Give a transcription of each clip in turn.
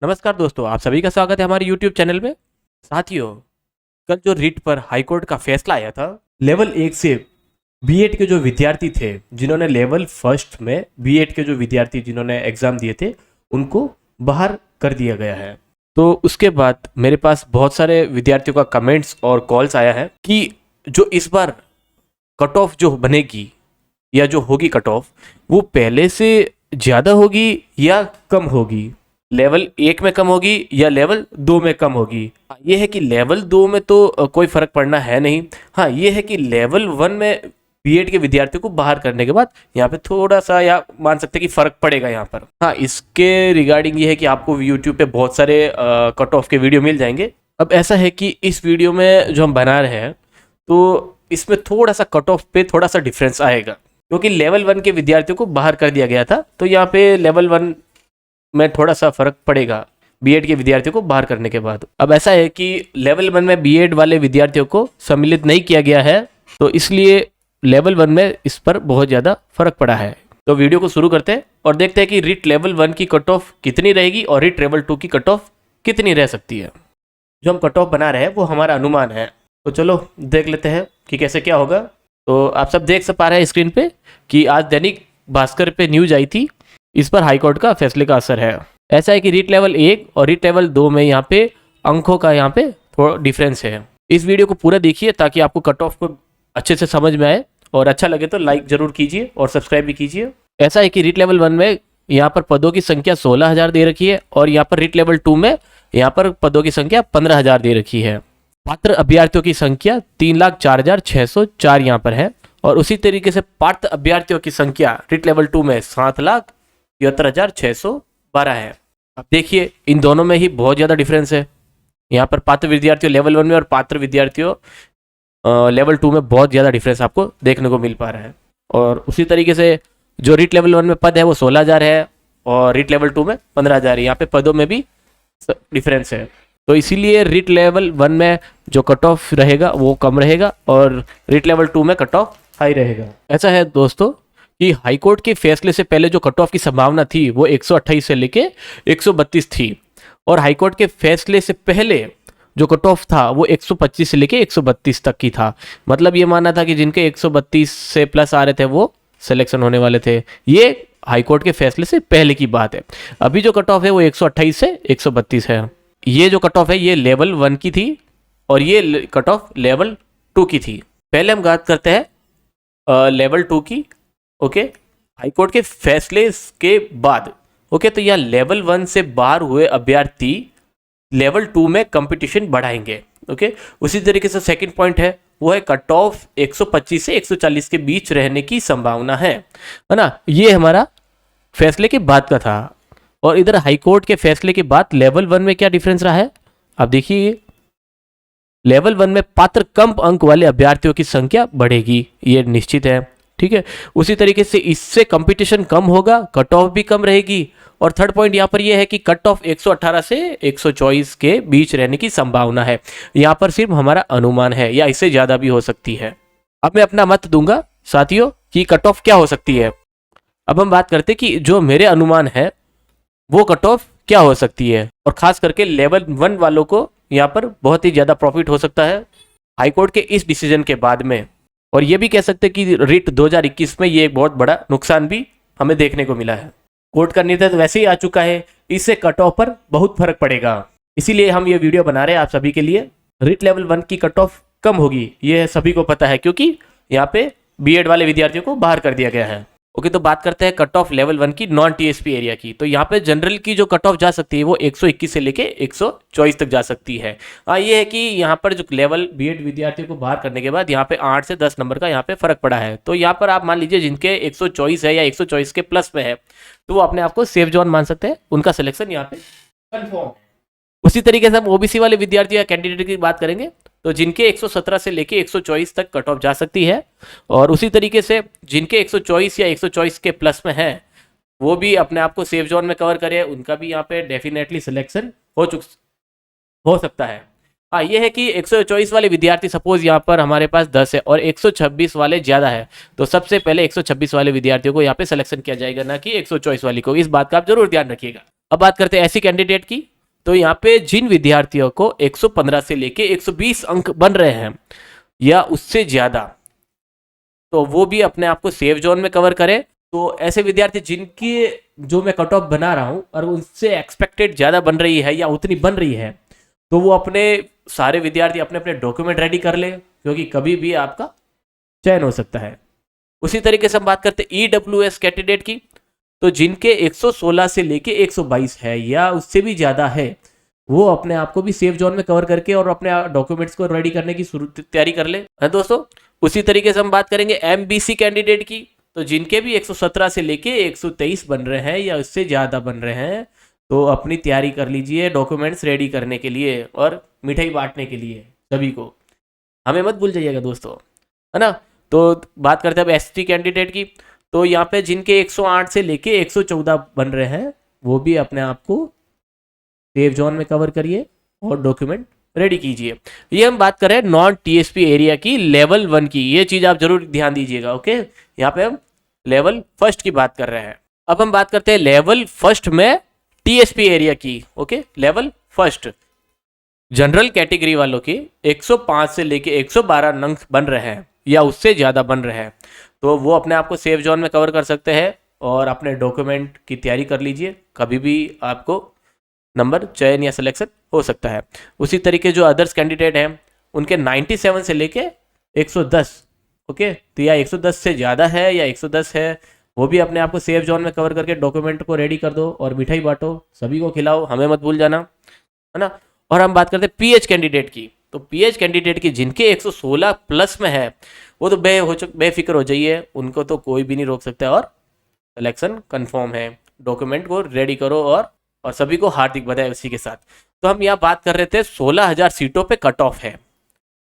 नमस्कार दोस्तों, आप सभी का स्वागत है हमारे YouTube चैनल में। साथियों, कल जो रिट पर हाई कोर्ट का फैसला आया था, लेवल 1 से बीएड के जो विद्यार्थी थे, जिन्होंने लेवल फर्स्ट में बीएड के जो विद्यार्थी जिन्होंने एग्जाम दिए थे, उनको बाहर कर दिया गया है। तो उसके बाद मेरे पास बहुत सारे विद्यार्थियों का कमेंट्स और कॉल्स आया है कि जो इस बार कट ऑफ जो बनेगी या जो होगी कट ऑफ, वो पहले से ज़्यादा होगी या कम होगी, लेवल 1 में कम होगी या लेवल 2 में कम होगी। ये है कि लेवल 2 में तो कोई फ़र्क पड़ना है नहीं। हाँ, ये है कि लेवल 1 में बीएड के विद्यार्थियों को बाहर करने के बाद यहाँ पे थोड़ा सा या मान सकते हैं कि फ़र्क पड़ेगा यहाँ पर। हाँ, इसके रिगार्डिंग ये है कि आपको यूट्यूब पे बहुत सारे कट ऑफ के वीडियो मिल जाएंगे। अब ऐसा है कि इस वीडियो में जो हम बना रहे हैं, तो इसमें थोड़ा सा कट ऑफ पे थोड़ा सा डिफरेंस आएगा, क्योंकि लेवल 1 के विद्यार्थियों को बाहर कर दिया गया था। तो यहाँ पे लेवल 1 में थोड़ा सा फर्क पड़ेगा बीएड के विद्यार्थियों को बाहर करने के बाद। अब ऐसा है कि लेवल 1 में बीएड वाले विद्यार्थियों को सम्मिलित नहीं किया गया है, तो इसलिए लेवल 1 में इस पर बहुत ज़्यादा फर्क पड़ा है। तो वीडियो को शुरू करते हैं और देखते हैं कि रिट लेवल 1 की कट ऑफ कितनी रहेगी और रिट लेवल 2 की कट ऑफ कितनी रह सकती है। जो हम कट ऑफ बना रहे हैं वो हमारा अनुमान है, तो चलो देख लेते हैं कि कैसे क्या होगा। तो आप सब देख पा रहे हैं स्क्रीन पे कि आज दैनिक भास्कर पे न्यूज आई थी, इस पर हाईकोर्ट का फैसले का असर है। ऐसा है कि रीट लेवल 1 और रीट लेवल 2 में यहाँ पे अंकों का यहाँ पे थोड़ा डिफरेंस है। इस वीडियो को पूरा देखिए ताकि आपको कट ऑफ को अच्छे से समझ में आए, और अच्छा लगे तो लाइक जरूर कीजिए और सब्सक्राइब भी कीजिए। ऐसा है कि रीट लेवल 1 में यहाँ पर पदों की संख्या 16,000 दे रखी है, और यहाँ पर रीट लेवल 2 में यहाँ पर पदों की संख्या 15,000 दे रखी है। पात्र अभ्यर्थियों की संख्या 3,04,604 यहाँ पर है, और उसी तरीके से पात्र अभ्यर्थियों की संख्या रिट लेवल 2 में 7,73,612 है। अब देखिए, इन दोनों में ही बहुत ज़्यादा डिफरेंस है। यहाँ पर पात्र विद्यार्थियों लेवल 1 में और पात्र विद्यार्थियों लेवल 2 में बहुत ज़्यादा डिफरेंस आपको देखने को मिल पा रहा है। और उसी तरीके से जो रिट लेवल 1 में पद है वो 16,000 है, और रिट लेवल 2 में 15,000 है। यहाँ पे पदों में भी डिफरेंस है, तो इसीलिए रिट लेवल 1 में जो कट ऑफ रहेगा वो कम रहेगा, और रिट लेवल 2 में कट ऑफ हाई रहेगा। ऐसा है दोस्तों कि हाईकोर्ट के फैसले से पहले जो कट ऑफ की संभावना थी वो 128 से लेके 132 थी, और हाईकोर्ट के फैसले से पहले जो कट ऑफ था वो 125 से लेके 132 तक की था। मतलब ये मानना था कि जिनके 132 से प्लस आ रहे थे वो सिलेक्शन होने वाले थे। ये हाईकोर्ट के फैसले से पहले की बात है। अभी जो कट ऑफ है वो 128 से 132 है। ये जो कट ऑफ है ये लेवल 1 की थी, और ये कट ऑफ लेवल 2 की थी। पहले हम बात करते हैं लेवल 2 की। ओके, हाईकोर्ट के फैसले के बाद ओके, तो यह लेवल 1 से बाहर हुए अभ्यर्थी लेवल 2 में कंपटीशन बढ़ाएंगे। ओके, उसी तरीके से सेकंड पॉइंट है वो है कट ऑफ 125 से 140 के बीच रहने की संभावना है ना। ये हमारा फैसले के बाद का था। और इधर हाईकोर्ट के फैसले के बाद लेवल 1 में क्या डिफरेंस रहा है, आप देखिए। लेवल 1 में पात्र कम अंक वाले अभ्यर्थियों की संख्या बढ़ेगी, ये निश्चित है। ठीक है, उसी तरीके से इससे कंपटीशन कम होगा, कट ऑफ भी कम रहेगी। और थर्ड पॉइंट यहाँ पर यह है कि कट ऑफ 118 से 124 के बीच रहने की संभावना है। यहाँ पर सिर्फ हमारा अनुमान है, या इससे ज़्यादा भी हो सकती है। अब मैं अपना मत दूंगा साथियों कि कट ऑफ क्या हो सकती है। अब हम बात करते कि जो मेरे अनुमान है वो कट ऑफ क्या हो सकती है, और खास करके लेवल 1 वालों को यहाँ पर बहुत ही ज़्यादा प्रॉफिट हो सकता है हाईकोर्ट के इस डिसीजन के बाद में। और ये भी कह सकते हैं कि रिट 2021 में ये एक बहुत बड़ा नुकसान भी हमें देखने को मिला है। कोर्ट का निर्णय तो वैसे ही आ चुका है, इससे कट ऑफ पर बहुत फर्क पड़ेगा। इसीलिए हम ये वीडियो बना रहे हैं आप सभी के लिए। रिट लेवल 1 की कट ऑफ कम होगी, ये सभी को पता है, क्योंकि यहाँ पे बीएड वाले विद्यार्थियों को बाहर कर दिया गया है। ओके, तो बात करते हैं कट ऑफ लेवल 1 की नॉन टीएसपी एरिया की। तो यहाँ पे जनरल की जो कट ऑफ जा सकती है वो 121 से लेके 124 तक जा सकती है। ये है कि यहाँ पर जो लेवल बीएड विद्यार्थियों को बाहर करने के बाद यहाँ पे 8 से 10 नंबर का यहाँ पे फर्क पड़ा है। तो यहाँ पर आप मान लीजिए जिनके 124 है या 124 के प्लस में है, तो वो अपने आप को सेफ जोन मान सकते हैं, उनका सिलेक्शन यहाँ पे कन्फर्म है। उसी तरीके से हम ओबीसी वाले विद्यार्थी या कैंडिडेट की बात करेंगे, तो जिनके 117 से लेके 124 तक कट ऑफ जा सकती है, और उसी तरीके से जिनके 124 या 124 के प्लस में है वो भी अपने आप को सेफ जोन में कवर करे, उनका भी यहाँ पे डेफिनेटली सिलेक्शन हो सकता है। ये है कि 124 वाले विद्यार्थी सपोज यहाँ पर हमारे पास 10 है और 126 वाले ज़्यादा है, तो सबसे पहले 126 वाले विद्यार्थियों को यहाँ पे सिलेक्शन किया जाएगा, ना कि 124 वाली को। इस बात का आप जरूर ध्यान रखिएगा। अब बात करते हैं ऐसी कैंडिडेट की तो यहाँ पे जिन विद्यार्थियों को 115 से लेके 120 अंक बन रहे हैं या उससे ज्यादा, तो वो भी अपने आप को सेफ जोन में कवर करे। तो ऐसे विद्यार्थी जिनकी जो मैं कट ऑफ बना रहा हूँ और उनसे एक्सपेक्टेड ज़्यादा बन रही है या उतनी बन रही है, तो वो अपने सारे विद्यार्थी अपने अपने डॉक्यूमेंट रेडी कर ले, क्योंकि कभी भी आपका चयन हो सकता है। उसी तरीके से हम बात करते हैं EWS कैंडिडेट की, तो जिनके 116 से लेके 122 है या उससे भी ज़्यादा है, वो अपने आप को भी सेफ जोन में कवर करके और अपने डॉक्यूमेंट्स को रेडी करने की तैयारी कर ले है दोस्तों। उसी तरीके से हम बात करेंगे MBC कैंडिडेट की, तो जिनके भी 117 से लेके 123 बन रहे हैं या उससे ज़्यादा बन रहे हैं, तो अपनी तैयारी कर लीजिए डॉक्यूमेंट्स रेडी करने के लिए और मिठाई बांटने के लिए सभी को। हमें मत भूल जाइएगा दोस्तों, है ना। तो बात करते हैं अब ST कैंडिडेट की, तो यहाँ पे जिनके 108 से लेके 114 बन रहे हैं, वो भी अपने आप को सेफ जोन में कवर करिए और डॉक्यूमेंट रेडी कीजिए। ये हम बात कर रहे हैं नॉन TSP एरिया की लेवल 1 की, ये चीज़ आप जरूर ध्यान दीजिएगा। ओके, यहाँ पे हम लेवल फर्स्ट की बात कर रहे हैं। अब हम बात करते हैं लेवल फर्स्ट में TSP एरिया की। Okay, level first general category वालों की 105 से लेके 112 अंक बन रहे हैं या उससे ज़्यादा बन रहे हैं, तो वो अपने आप को सेफ जोन में कवर कर सकते हैं और अपने डॉक्यूमेंट की तैयारी कर लीजिए, कभी भी आपको नंबर चयन या सिलेक्शन हो सकता है। उसी तरीके जो अदर्स कैंडिडेट हैं उनके 97 से लेके 110, ओके, तो या 110 से ज़्यादा है या 110 है, वो भी अपने आप को सेफ जोन में कवर करके डॉक्यूमेंट को रेडी कर दो और मिठाई बांटो, सभी को खिलाओ, हमें मत भूल जाना, है ना। और हम बात करते हैं PH कैंडिडेट की, तो PH कैंडिडेट की जिनके 116 प्लस में है, वो तो बेफिक्र हो जाइए, उनको तो कोई भी नहीं रोक सकता और सिलेक्शन कंफर्म है। डॉक्यूमेंट को रेडी करो और सभी को हार्दिक बधाई उसी के साथ। तो हम यहाँ बात कर रहे थे 16,000 सीटों पे कट ऑफ है,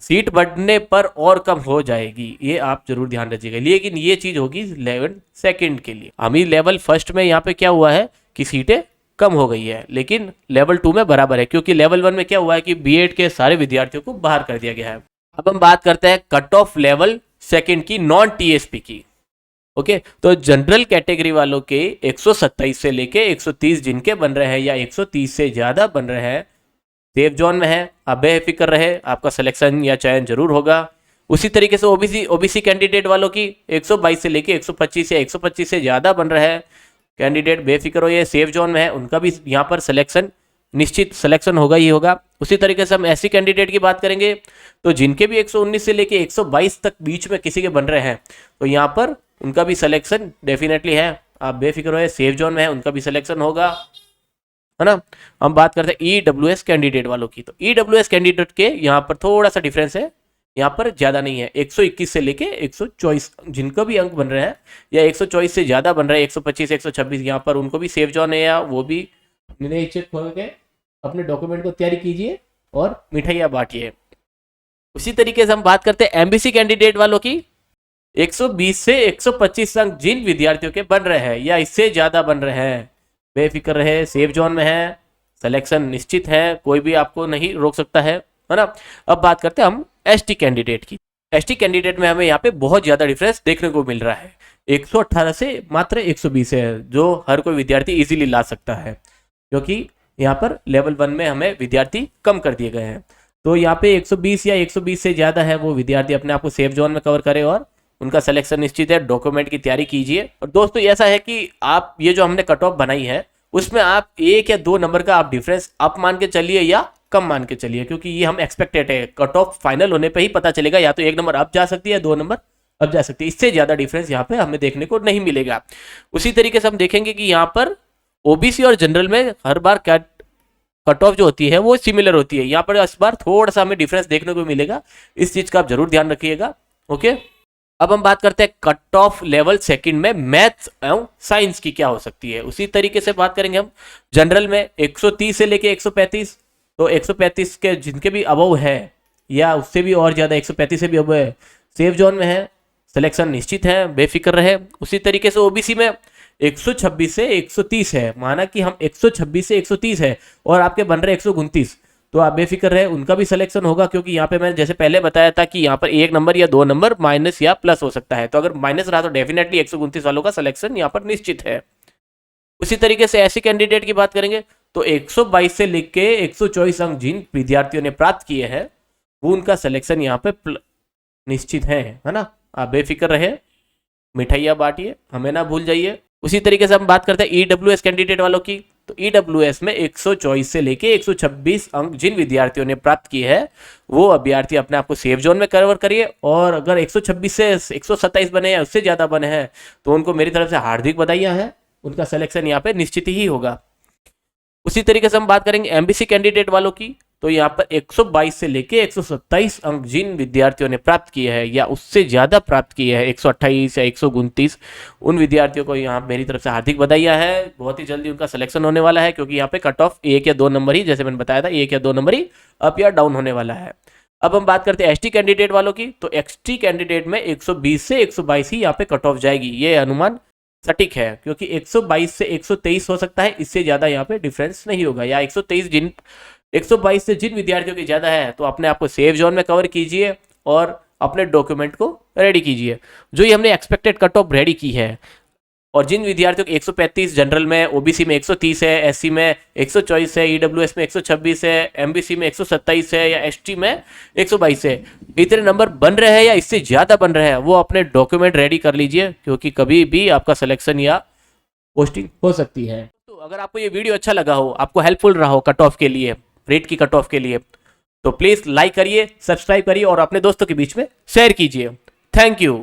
सीट बढ़ने पर और कम हो जाएगी, ये आप जरूर ध्यान रखिएगा। लेकिन ये चीज़ होगी लेवल सेकंड के लिए। अभी लेवल फर्स्ट में यहाँ पे क्या हुआ है कि सीटें कम हो गई है, लेकिन लेवल 2 में बराबर है, क्योंकि लेवल 1 में क्या हुआ है कि B.Ed के सारे विद्यार्थियों को बाहर कर दिया गया है। अब हम बात करते हैं कट ऑफ लेवल सेकंड की नॉन TSP की। ओके, तो जनरल कैटेगरी वालों के 127 से लेके 130 जिनके बन रहे हैं या 130 से ज़्यादा बन रहे हैं, सेफ जोन में है, आप बेफिक्र रहे, आपका सिलेक्शन या चयन जरूर होगा। उसी तरीके से ओबीसी कैंडिडेट वालों की 122 से लेके 125 या 125 से ज़्यादा बन रहे हैं कैंडिडेट, बेफिक्र हो, ये सेफ जोन में है, उनका भी यहाँ पर सिलेक्शन निश्चित सिलेक्शन होगा ही होगा। उसी तरीके से हम ऐसी कैंडिडेट की बात करेंगे, तो जिनके भी 119 से लेके 122 तक बीच में किसी के बन रहे हैं, तो यहाँ पर उनका भी सिलेक्शन डेफिनेटली है, आप बेफिक्र हो, सेफ जोन में है, उनका भी सिलेक्शन होगा, है ना। हम बात करते हैं EWS कैंडिडेट वालों की, तो EWS कैंडिडेट के यहाँ पर थोड़ा सा डिफरेंस है, यहाँ पर ज़्यादा नहीं है, 121 से लेके 124 जिनको भी अंक बन रहे हैं या 124 से ज़्यादा बन रहे हैं, 125 126, यहाँ पर उनको भी सेफ जोन है, या वो भी निश्चित होकर अपने डॉक्यूमेंट को तैयारी कीजिए और मिठाइयाँ बांटिए। उसी तरीके से हम बात करते हैं MBC कैंडिडेट वालों की, 120 से 125 अंक जिन विद्यार्थियों के बन रहे हैं या इससे ज़्यादा बन रहे हैं, बेफिक्र रहे, सेफ जोन में है, सिलेक्शन निश्चित है, कोई भी आपको नहीं रोक सकता है ना। अब बात करते हैं हम ST कैंडिडेट की। ST कैंडिडेट में हमें यहाँ पे बहुत ज़्यादा डिफरेंस देखने को मिल रहा है, 118 से मात्र 120 है, जो हर कोई विद्यार्थी इजीली ला सकता है, क्योंकि यहाँ पर लेवल 1 में हमें विद्यार्थी कम कर दिए गए हैं। तो यहाँ पे 120 या 120 से ज़्यादा है, वो विद्यार्थी अपने आप को सेफ जोन में कवर करे और उनका सिलेक्शन निश्चित है, डॉक्यूमेंट की तैयारी कीजिए। और दोस्तों ऐसा है कि आप ये जो हमने कट ऑफ बनाई है, उसमें आप 1 या 2 नंबर का आप डिफरेंस अप मान के चलिए या कम मान के चलिए, क्योंकि ये हम एक्सपेक्टेड है, कट ऑफ फाइनल होने पे ही पता चलेगा, या तो 1 नंबर अप जा सकती है, 2 नंबर अप जा सकती है, इससे ज़्यादा डिफरेंस यहाँ पे हमें देखने को नहीं मिलेगा। उसी तरीके से हम देखेंगे कि यहाँ पर OBC और जनरल में हर बार कट ऑफ जो होती है वो सिमिलर होती है, यहाँ पर इस बार थोड़ा सा हमें डिफरेंस देखने को मिलेगा, इस चीज़ का आप जरूर ध्यान रखिएगा। ओके, अब हम बात करते हैं कट ऑफ लेवल सेकंड में मैथ्स एवं साइंस की क्या हो सकती है। उसी तरीके से बात करेंगे हम जनरल में 130 से लेके 135, तो 135 के जिनके भी अबव है या उससे भी और ज़्यादा 135 से भी अबव है, सेफ जोन में है, सिलेक्शन निश्चित है, बेफिक्र रहे। उसी तरीके से OBC में 126 से 130 है, माना कि हम 126 से 130 है और आपके बन रहे 129, तो आप बेफिक्र रहे, उनका भी सिलेक्शन होगा, क्योंकि यहाँ पे मैंने जैसे पहले बताया था कि यहाँ पर 1 नंबर या 2 नंबर माइनस या प्लस हो सकता है, तो अगर माइनस रहा तो डेफिनेटली 129 वालों का सिलेक्शन यहाँ पर निश्चित है। उसी तरीके से ऐसी कैंडिडेट की बात करेंगे, तो 122 से लेके 124 अंक जिन विद्यार्थियों ने प्राप्त किए हैं वो उनका सिलेक्शन यहाँ पे निश्चित है ना। आप बेफिक्र रहे, मिठाइयाँ बांटिए, हमें ना भूल जाइए। उसी तरीके से हम बात करते हैं ईडब्ल्यूएस कैंडिडेट वालों की। तो ईडब्ल्यूएस में 124 से लेके 126 अंक जिन विद्यार्थियों ने प्राप्त किए हैं वो अभ्यर्थी अपने आप को सेफ जोन में कवर करिए। और अगर 126 से 127 बने हैं, उससे ज्यादा बने हैं, तो उनको मेरी तरफ से हार्दिक बधाइयां हैं, उनका सिलेक्शन यहाँ पे निश्चित ही होगा। उसी तरीके से हम बात करेंगे एमबीसी कैंडिडेट वालों की। तो यहाँ पर 122 से लेके 127 अंक जिन विद्यार्थियों ने प्राप्त किए हैं या उससे ज्यादा प्राप्त किए हैं, 128 या 129, उन विद्यार्थियों को यहाँ मेरी तरफ से हार्दिक बधाइयां है। बहुत ही जल्दी उनका सिलेक्शन होने वाला है, क्योंकि यहाँ पे कट ऑफ 1 या 2 नंबर ही, जैसे मैंने बताया था, 1 या 2 नंबर ही अप या डाउन होने वाला है। अब हम बात करते हैं एसटी कैंडिडेट वालों की। तो एसटी कैंडिडेट में 120 से 122 ही यहाँ पे कट ऑफ जाएगी, ये अनुमान सटीक है, क्योंकि 122 से 123 हो सकता है, इससे ज्यादा यहाँ पे डिफरेंस नहीं होगा। या 122 से जिन विद्यार्थियों की ज्यादा है तो अपने आप को सेफ जोन में कवर कीजिए और अपने डॉक्यूमेंट को रेडी कीजिए। जो ये हमने एक्सपेक्टेड कट ऑफ रेडी की है, और जिन विद्यार्थियों को 135 जनरल में, ओबीसी में 130 है, एससी में 124 है, ईडब्ल्यूएस में 126 है, एमबीसी में 127 है, या एसटी में 122 है, इतने नंबर बन रहे हैं या इससे ज्यादा बन रहे हैं, वो अपने डॉक्यूमेंट रेडी कर लीजिए, क्योंकि कभी भी आपका सिलेक्शन या पोस्टिंग हो सकती है। तो अगर आपको ये वीडियो अच्छा लगा हो, आपको हेल्पफुल रहा हो कट ऑफ के लिए, रेट की कट ऑफ के लिए, तो प्लीज लाइक करिए, सब्सक्राइब करिए और अपने दोस्तों के बीच में शेयर कीजिए। Thank you.